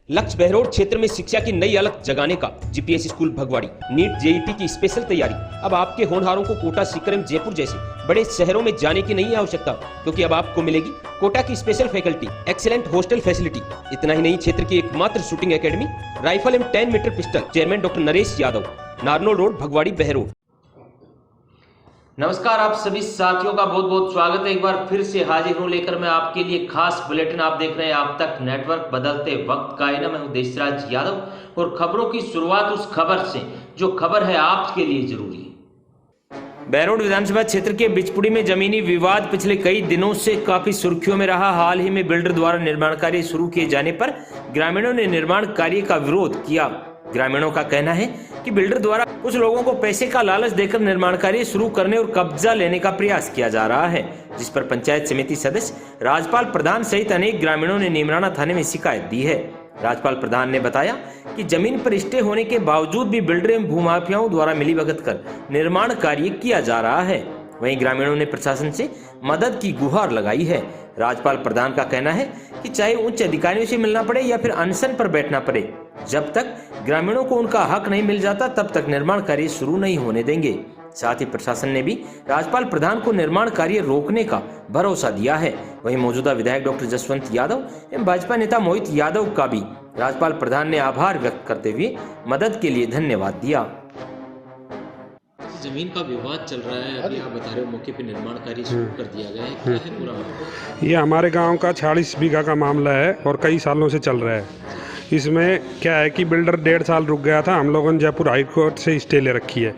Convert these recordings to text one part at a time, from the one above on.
लक्ष्य बहरोड क्षेत्र में शिक्षा की नई अलग जगाने का GPS school Bhagwadi NEET JET की स्पेशल तैयारी। अब आपके होनहारों को कोटा, सीकर, जयपुर जैसे बड़े शहरों में जाने की नहीं आवश्यकता, क्योंकि अब आपको मिलेगी कोटा की special faculty, excellent hostel facility. इतना ही नहीं, क्षेत्र की एकमात्र शूटिंग एकेडमी, राइफल एवं 10 metre pistol. Chairman doctor Naresh Yadav, Narnaul road, Bhagwadi, Behror. नमस्कार, आप सभी साथियों का बहुत बहुत स्वागत है। एक बार फिर से हाजिर हूं लेकर मैं आपके लिए खास बुलेटिन। आप देख रहे हैं आप तक नेटवर्क, बदलते वक्त का आईना। मैं हूं देशराज यादव और खबरों की शुरुआत उस खबर से जो खबर है आपके लिए जरूरी है। बहरोड विधानसभा क्षेत्र के बिचपुड़ी में जमीनी विवाद पिछले कई दिनों से काफी सुर्खियों में रहा। हाल ही में बिल्डर द्वारा निर्माण कार्य शुरू किए जाने पर ग्रामीणों ने निर्माण कार्य का विरोध किया। ग्रामीणों का कहना है कि बिल्डर द्वारा कुछ लोगों को पैसे का लालच देकर निर्माण कार्य शुरू करने और कब्जा लेने का प्रयास किया जा रहा है, जिस पर पंचायत समिति सदस्य राजपाल प्रधान सहित अनेक ग्रामीणों ने नीमराना थाने में शिकायत दी है। राजपाल प्रधान ने बताया कि जमीन पर स्टे होने के बावजूद भी बिल्डर एवं भूमाफियाओं द्वारा मिलीभगत कर निर्माण कार्य किया जा रहा है। वहीं ग्रामीणों ने प्रशासन से मदद की गुहार लगाई है। राजपाल प्रधान का कहना है कि चाहे उच्च अधिकारियों से मिलना पड़े या फिर अनशन पर बैठना पड़े, जब तक ग्रामीणों को उनका हक नहीं मिल जाता तब तक निर्माण कार्य शुरू नहीं होने देंगे। साथ ही प्रशासन ने भी राजपाल प्रधान को निर्माण कार्य रोकने का भरोसा दिया है। वहीं मौजूदा विधायक डॉक्टर जसवंत यादव एवं भाजपा नेता मोहित यादव का भी राजपाल प्रधान ने आभार व्यक्त करते हुए मदद के लिए धन्यवाद दिया। जमीन का विवाद चल रहा है, अभी आप बता रहे हो मौके पे निर्माण कार्य शुरू कर दिया गया है, क्या है पूरा मामला? ये हमारे गांव का 46 बीघा का मामला है और कई सालों से चल रहा है। इसमें क्या है कि बिल्डर 1.5 साल रुक गया था। हम लोगों ने जयपुर हाई कोर्ट से स्टे ले रखी है,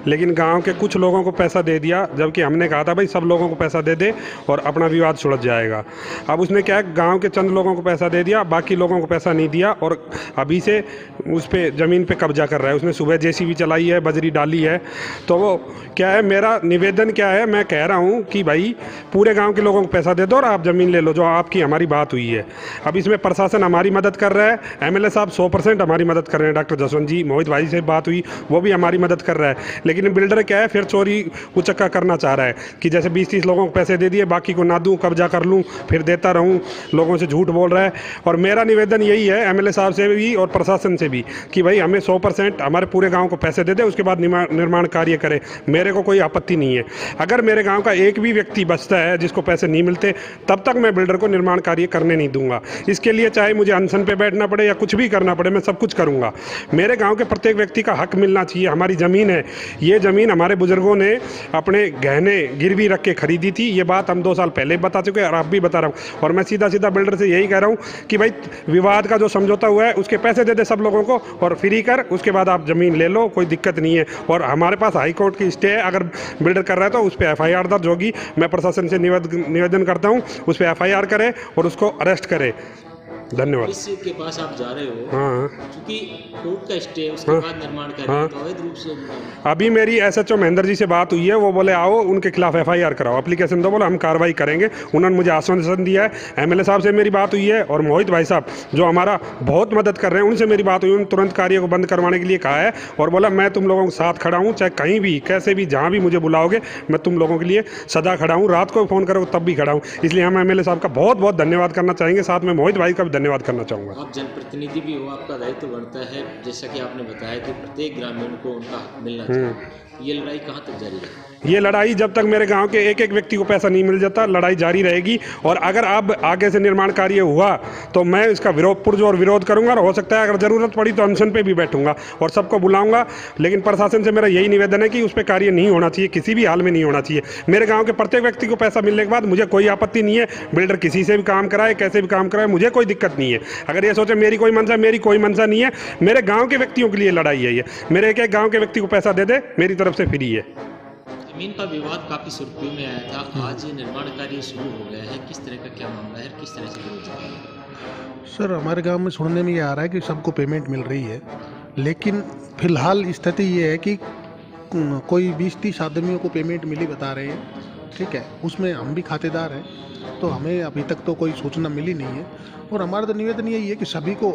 लेकिन गांव के कुछ लोगों को पैसा दे दिया, जबकि हमने कहा था भाई सब लोगों को पैसा दे दे और अपना विवाद सुलझ जाएगा। अब उसने क्या है, गांव के चंद लोगों को पैसा दे दिया, बाकी लोगों को पैसा नहीं दिया और अभी से उस पर ज़मीन पे कब्जा कर रहा है। उसने सुबह जेसीबी चलाई है, बजरी डाली है। तो वो क्या है, मेरा निवेदन क्या है, मैं कह रहा हूँ कि भाई पूरे गाँव के लोगों को पैसा दे दो और आप ज़मीन ले लो, जो आपकी हमारी बात हुई है। अब इसमें प्रशासन हमारी मदद कर रहा है, एमएलए साहब 100% हमारी मदद कर रहे हैं। डॉक्टर जसवंत जी, मोहित भाई से बात हुई, वो भी हमारी मदद कर रहा है। लेकिन बिल्डर क्या है, फिर चोरी उचक्का करना चाह रहा है कि जैसे 20-30 लोगों को पैसे दे दिए, बाकी को ना दूं, कब्जा कर लूं, फिर देता रहूं, लोगों से झूठ बोल रहा है। और मेरा निवेदन यही है एमएलए साहब से भी और प्रशासन से भी कि भाई हमें 100% हमारे पूरे गाँव को पैसे दे दे, उसके बाद निर्माण कार्य करे। मेरे को कोई आपत्ति नहीं है। अगर मेरे गाँव का एक भी व्यक्ति बचता है जिसको पैसे नहीं मिलते, तब तक मैं बिल्डर को निर्माण कार्य करने नहीं दूंगा। इसके लिए चाहे मुझे अनशन पे बैठना पड़े या कुछ भी करना पड़े, मैं सब कुछ करूंगा। मेरे गांव के प्रत्येक व्यक्ति का हक मिलना चाहिए। हमारी ज़मीन है, ये ज़मीन हमारे बुजुर्गों ने अपने गहने गिरवी रख के खरीदी थी। ये बात हम 2 साल पहले बता चुके हैं और आप भी बता रहा हूँ। और मैं सीधा सीधा बिल्डर से यही कह रहा हूँ कि भाई विवाद का जो समझौता हुआ है उसके पैसे दे दे सब लोगों को और फ्री कर, उसके बाद आप ज़मीन ले लो, कोई दिक्कत नहीं है। और हमारे पास हाई कोर्ट की स्टे है, अगर बिल्डर कर रहा है तो उस पर FIR दर्ज होगी। मैं प्रशासन से निवेदन करता हूँ उस पर FIR करे और उसको अरेस्ट करे। धन्यवाद। इसके पास आप जा रहे हो, हाँ, क्योंकि कोर्ट का स्टे, उसके बाद निर्माण कार्य तो अवैध रूप से। अभी मेरी SHO महेंद्र जी से बात हुई है, वो बोले आओ उनके खिलाफ FIR कराओ, एप्लीकेशन दो, बोला हम कार्रवाई करेंगे। उन्होंने मुझे आश्वासन दिया है। MLA साहब से मेरी बात हुई है और मोहित भाई साहब जो हमारा बहुत मदद कर रहे हैं, उनसे मेरी बात हुई। उन्होंने तुरंत कार्य को बंद करवाने के लिए कहा है और बोला मैं तुम लोगों के साथ खड़ा हूँ, चाहे कहीं भी कैसे भी जहाँ भी मुझे बुलाओगे मैं तुम लोगों के लिए सदा खड़ा हूँ। रात को फ़ोन करो तब भी खड़ा हूँ। इसलिए हम MLA साहब का बहुत बहुत धन्यवाद करना चाहेंगे, साथ में मोहित भाई का भी धन्यवाद करना चाहूँगा। आप जनप्रतिनिधि भी हो, आपका दायित्व बनता है, जैसा कि आपने बताया कि प्रत्येक ग्रामीण को उनका हक मिलना चाहिए। ये लड़ाई कहाँ तक जारी है? ये लड़ाई जब तक मेरे गांव के एक एक व्यक्ति को पैसा नहीं मिल जाता, लड़ाई जारी रहेगी। और अगर अब आगे से निर्माण कार्य हुआ तो मैं इसका पुरजोर विरोध करूंगा और हो सकता है अगर ज़रूरत पड़ी तो अनशन पे भी बैठूंगा और सबको बुलाऊंगा। लेकिन प्रशासन से मेरा यही निवेदन है कि उस पर कार्य नहीं होना चाहिए, किसी भी हाल में नहीं होना चाहिए। मेरे गाँव के प्रत्येक व्यक्ति को पैसा मिलने के बाद मुझे कोई आपत्ति नहीं है। बिल्डर किसी से भी काम कराए, कैसे भी काम कराए, मुझे कोई दिक्कत नहीं है। अगर ये सोचे मेरी कोई मंशा, मेरी कोई मंशा नहीं है। मेरे गाँव के व्यक्तियों के लिए लड़ाई है ये। मेरे एक गाँव के व्यक्ति को पैसा दे दे, मेरी तरफ से फ्री है। जमीन का विवाद काफी सुर्खियों में आया था, आज निर्माण कार्य शुरू हो गया है, किस तरह का क्या मामला है, किस तरह से विरोध चल रहा है? सर, हमारे गांव में सुनने में ये आ रहा है कि सबको पेमेंट मिल रही है, लेकिन फिलहाल स्थिति ये है कि कोई 20-30 आदमियों को पेमेंट मिली बता रहे हैं, ठीक है, उसमें हम भी खातेदार हैं। तो हमें अभी तक तो कोई सूचना मिली नहीं है। और हमारा तो निवेदन यही है कि सभी को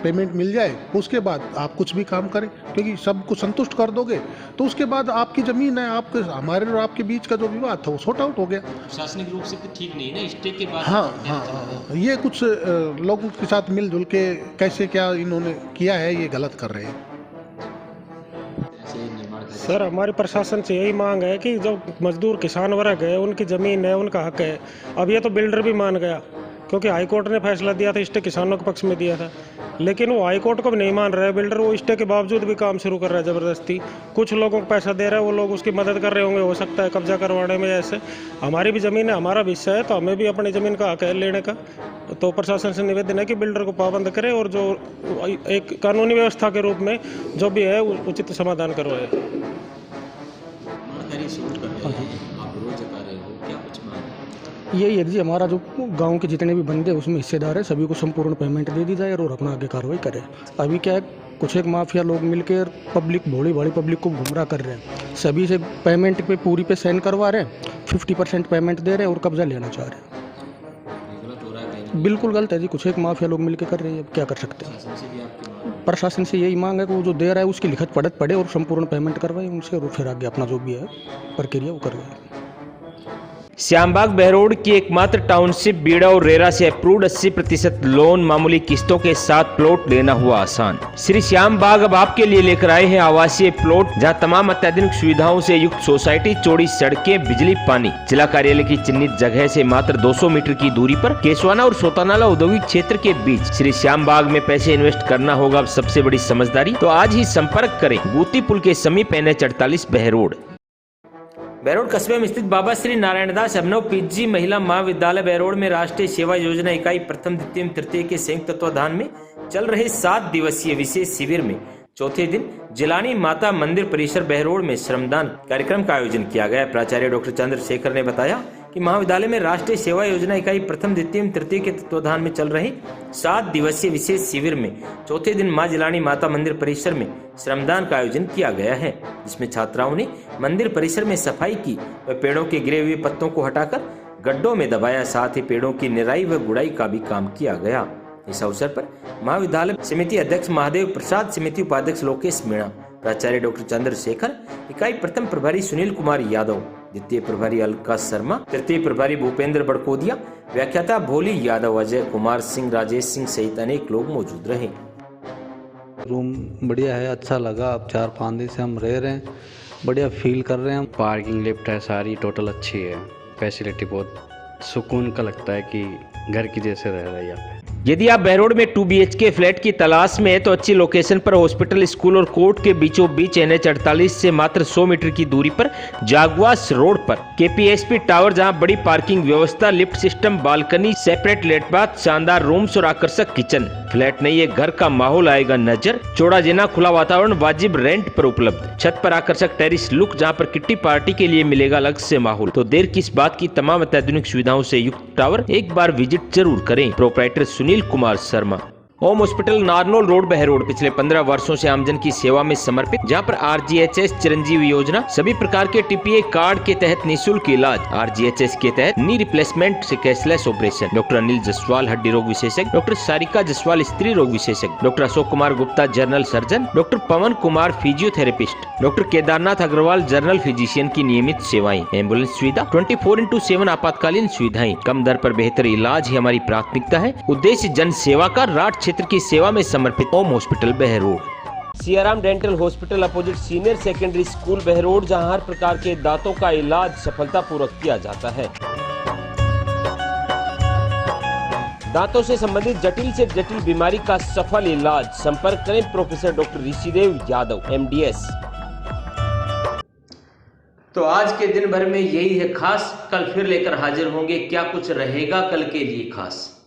पेमेंट मिल जाए, उसके बाद आप कुछ भी काम करें, क्योंकि सबको संतुष्ट कर दोगे तो उसके बाद आपकी ज़मीन है, आपके हमारे और आपके बीच का जो विवाद था वो सॉर्ट आउट हो गया। प्रशासनिक रूप से तो ठीक नहीं है ना, स्टे के बाद हाँ, ये कुछ लोगों के साथ मिलजुल के कैसे क्या इन्होंने किया है, ये गलत कर रहे हैं। ऐसे निर्माण कार्य सर हमारी प्रशासन से यही मांग है कि जो मजदूर किसान वर्ग है उनकी ज़मीन है, उनका हक है। अब ये तो बिल्डर भी मान गया, क्योंकि हाईकोर्ट ने फैसला दिया था, स्टे किसानों के पक्ष में दिया था, लेकिन वो हाईकोर्ट को भी नहीं मान रहा है बिल्डर। वो स्टे के बावजूद भी काम शुरू कर रहा है ज़बरदस्ती। कुछ लोगों को पैसा दे रहा है, वो लोग उसकी मदद कर रहे होंगे, हो सकता है कब्जा करवाने में। ऐसे हमारी भी ज़मीन है, हमारा भी हिस्सा है, तो हमें भी अपनी ज़मीन का हक है लेने का। तो प्रशासन से निवेदन है कि बिल्डर को पाबंद करे और जो एक कानूनी व्यवस्था के रूप में जो भी है उचित समाधान करवाए। निर्माण कार्य शुरू कर रहे हैं, आप रोज जता रहे हो, क्या कुछ मांग? यही है जी, हमारा जो गांव के जितने भी बंदे उसमें हिस्सेदार है, सभी को संपूर्ण पेमेंट दे दी जाए और अपना आगे कार्रवाई करें। अभी क्या है, कुछ एक माफिया लोग मिलकर पब्लिक भोली भाली पब्लिक को गुमराह कर रहे हैं। सभी से पेमेंट पे पूरी पे साइन करवा रहे हैं, 50% पेमेंट दे रहे हैं और कब्जा लेना चाह रहे हैं। गलत हो रहा है कहीं? बिल्कुल गलत है जी, कुछ एक माफिया लोग मिलकर कर रहे हैं। अब क्या कर सकते हैं। प्रशासन से भी आपकी मांग? प्रशासन से यही मांग है कि वो जो दे रहा है उसकी लिखत पढ़त पड़े और संपूर्ण पेमेंट करवाए उनसे, और फिर आगे अपना जो भी है प्रक्रिया वो करवाए। श्यामबाग बहरोड की एकमात्र टाउनशिप बीड़ा और रेरा से अप्रूव्ड 80% लोन, मामूली किस्तों के साथ प्लॉट लेना हुआ आसान। श्री श्यामबाग अब आपके लिए लेकर आए हैं आवासीय प्लॉट, जहां तमाम अत्याधुनिक सुविधाओं से युक्त सोसाइटी, चौड़ी सड़कें, बिजली, पानी। जिला कार्यालय की चिन्हित जगह से मात्र 200 मीटर की दूरी पर केसवाना और सोतानाला औद्योगिक क्षेत्र के बीच श्री श्यामबाग में पैसे इन्वेस्ट करना होगा अब सबसे बड़ी समझदारी। तो आज ही संपर्क करें बूती पुल के समीप NH48 बहरोड। बहरोड कस्बे में स्थित बाबा श्री नारायण दास अभिनव पीजी महिला महाविद्यालय बहरोड में राष्ट्रीय सेवा योजना इकाई प्रथम, द्वितीय, तृतीय के संयुक्त तत्वाधान में चल रहे 7 दिवसीय विशेष शिविर में चौथे दिन जिलानी माता मंदिर परिसर बहरोड में श्रमदान कार्यक्रम का आयोजन किया गया। प्राचार्य डॉक्टर चंद्रशेखर ने बताया कि महाविद्यालय में राष्ट्रीय सेवा योजना इकाई प्रथम, द्वितीय, तृतीय के तत्वाधान में चल रहे 7 दिवसीय विशेष शिविर में चौथे दिन मां जिलानी माता मंदिर परिसर में श्रमदान का आयोजन किया गया है, जिसमें छात्राओं ने मंदिर परिसर में सफाई की व पेड़ों के गिरे हुए पत्तों को हटाकर गड्ढों में दबाया, साथ ही पेड़ों की निराई व गुड़ाई का भी काम किया गया। इस अवसर पर महाविद्यालय समिति अध्यक्ष महादेव प्रसाद, समिति उपाध्यक्ष लोकेश मीणा, प्राचार्य डॉक्टर चंद्रशेखर, इकाई प्रथम प्रभारी सुनील कुमार यादव, द्वितीय प्रभारी अलका शर्मा, तृतीय प्रभारी भूपेंद्र बड़कोदिया, व्याख्याता भोली यादव, अजय कुमार सिंह, राजेश सिंह सहित अनेक लोग मौजूद रहे। रूम बढ़िया है, अच्छा लगा। अब 4-5 दिन से हम रह रहे हैं, बढ़िया फील कर रहे हैं। पार्किंग, लिफ्ट है, सारी टोटल अच्छी है, फैसिलिटी बहुत सुकून का लगता है कि घर की जैसे रह रहा है यहाँ पे। यदि आप बहरोड में 2 BHK फ्लैट की तलाश में है तो अच्छी लोकेशन पर हॉस्पिटल, स्कूल और कोर्ट के बीचों बीच NH48 से मात्र 100 मीटर की दूरी पर जागवास रोड पर KPSP टावर, जहां बड़ी पार्किंग व्यवस्था, lift system, balcony, separate let bath, शानदार रूम्स और आकर्षक किचन। फ्लैट नहीं, ये घर का माहौल आएगा नजर। चौड़ा जिना, खुला वातावरण, वाजिब रेंट पर उपलब्ध। छत पर आकर्षक टेरिस लुक, जहां पर किट्टी पार्टी के लिए मिलेगा अलग से माहौल। तो देर किस बात की, तमाम अत्याधुनिक सुविधाओं से युक्त टावर एक बार विजिट जरूर करें। Proprietor Sunil Kumar Sharma. Home hospital Narnaul road Behror पिछले 15 वर्षों से आमजन की सेवा में समर्पित, जहां पर RGHS चिरंजीवी योजना, सभी प्रकार के TPA कार्ड के तहत निःशुल्क इलाज। RGHS के तहत नी रिप्लेसमेंट से cashless operation. Doctor Anil Jaswal हड्डी रोग विशेषज्ञ, डॉक्टर सारिका जसवाल स्त्री रोग विशेषज्ञ, doctor Ashok Kumar Gupta general surgeon, doctor Pawan Kumar physiotherapist, doctor Kedarnath Agarwal general physician की नियमित सेवाएं। एम्बुलेंस सुविधा, 24/7 आपातकालीन सुविधाएं। कम दर पर बेहतर इलाज ही हमारी प्राथमिकता है। उद्देश्य जन सेवा का, राट क्षेत्र की सेवा में समर्पित home hospital Behror. Siyaram dental hospital opposite senior secondary school Behror, जहां हर प्रकार के दांतों का इलाज सफलतापूर्वक किया जाता है। दांतों से संबंधित जटिल से जटिल बीमारी का सफल इलाज। संपर्क करें professor doctor Rishidev Yadav MDS। तो आज के दिन भर में यही है खास। कल फिर लेकर हाजिर होंगे। क्या कुछ रहेगा कल के लिए खास।